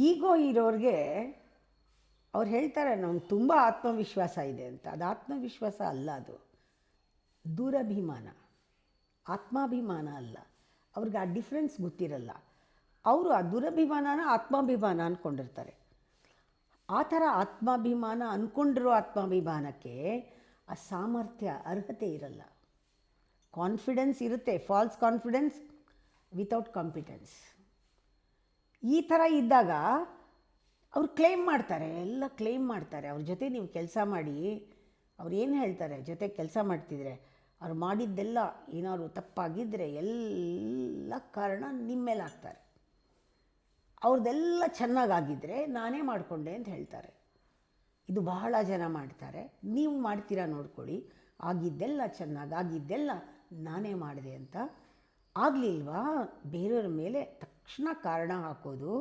ಈಗೋ ಇರೋರಿಗೆ ಅವ್ರು ಹೇಳ್ತಾರೆ ನಮ್ಗೆ ತುಂಬ ಆತ್ಮವಿಶ್ವಾಸ ಇದೆ ಅಂತ. ಅದು ಆತ್ಮವಿಶ್ವಾಸ ಅಲ್ಲ, ಅದು ದುರಭಿಮಾನ, ಆತ್ಮಾಭಿಮಾನ ಅಲ್ಲ. ಅವ್ರಿಗೆ ಆ ಡಿಫ್ರೆನ್ಸ್ ಗೊತ್ತಿರಲ್ಲ. ಅವರು ಆ ದುರಭಿಮಾನನ ಆತ್ಮಾಭಿಮಾನ ಅಂದ್ಕೊಂಡಿರ್ತಾರೆ. ಆ ಥರ ಆತ್ಮಾಭಿಮಾನ ಅಂದ್ಕೊಂಡಿರೋ ಆತ್ಮಾಭಿಮಾನಕ್ಕೆ ಆ ಸಾಮರ್ಥ್ಯ, ಅರ್ಹತೆ ಇರಲ್ಲ. ಕಾನ್ಫಿಡೆನ್ಸ್ ಇರುತ್ತೆ, ಫಾಲ್ಸ್ ಕಾನ್ಫಿಡೆನ್ಸ್ ವಿತೌಟ್ ಕಾಂಪಿಟೆನ್ಸ್. ಈ ಥರ ಇದ್ದಾಗ ಅವ್ರು ಕ್ಲೇಮ್ ಮಾಡ್ತಾರೆ, ಎಲ್ಲ ಕ್ಲೇಮ್ ಮಾಡ್ತಾರೆ. ಅವ್ರ ಜೊತೆ ನೀವು ಕೆಲಸ ಮಾಡಿ, ಅವ್ರು ಏನು ಹೇಳ್ತಾರೆ, ಜೊತೆ ಕೆಲಸ ಮಾಡ್ತಿದ್ರೆ ಅವ್ರು ಮಾಡಿದ್ದೆಲ್ಲ ಏನಾದ್ರು ತಪ್ಪಾಗಿದ್ದರೆ ಎಲ್ಲ ಕಾರಣ ನಿಮ್ಮ ಮೇಲೆ ಹಾಕ್ತಾರೆ. ಅವ್ರದ್ದೆಲ್ಲ ಚೆನ್ನಾಗಾಗಿದ್ದರೆ ನಾನೇ ಮಾಡಿಕೊಂಡೆ ಅಂತ ಹೇಳ್ತಾರೆ. ಇದು ಬಹಳ ಜನ ಮಾಡ್ತಾರೆ. ನೀವು ಮಾಡ್ತೀರಾ ನೋಡ್ಕೊಳ್ಳಿ. ಆಗಿದ್ದೆಲ್ಲ ಚೆನ್ನಾಗಿ, ಆಗಿದ್ದೆಲ್ಲ ನಾನೇ ಮಾಡಿದೆ ಅಂತ. ಆಗಲಿಲ್ವಾ, ಬೇರೆಯವ್ರ ಮೇಲೆ ತಕ್ಷಣ ಕಾರಣ ಹಾಕೋದು.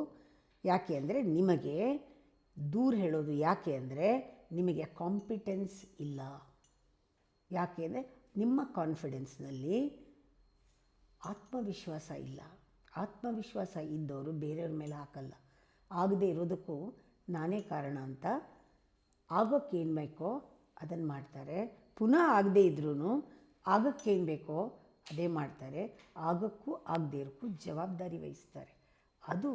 ಯಾಕೆ ಅಂದರೆ ನಿಮಗೆ ದೂರ ಹೇಳೋದು. ಯಾಕೆ ಅಂದರೆ ನಿಮಗೆ ಕಾಂಪಿಟೆನ್ಸ್ ಇಲ್ಲ. ಯಾಕೆ ಅಂದರೆ ನಿಮ್ಮ ಕಾನ್ಫಿಡೆನ್ಸ್ನಲ್ಲಿ ಆತ್ಮವಿಶ್ವಾಸ ಇಲ್ಲ. ಆತ್ಮವಿಶ್ವಾಸ ಇದ್ದವರು ಬೇರೆಯವ್ರ ಮೇಲೆ ಹಾಕಲ್ಲ. ಆಗದೇ ಇರೋದಕ್ಕೂ ನಾನೇ ಕಾರಣ ಅಂತ ಆಗೋಕ್ಕೇನು ಬೇಕೋ ಅದನ್ನು ಮಾಡ್ತಾರೆ. ಪುನಃ ಆಗದೇ ಇದ್ರೂ ಆಗೋಕ್ಕೇನು ಬೇಕೋ ಅದೇ ಮಾಡ್ತಾರೆ. ಆಗೋಕ್ಕೂ ಆಗದೇ ಇರೋಕ್ಕೂ ಜವಾಬ್ದಾರಿ ವಹಿಸ್ತಾರೆ. ಅದು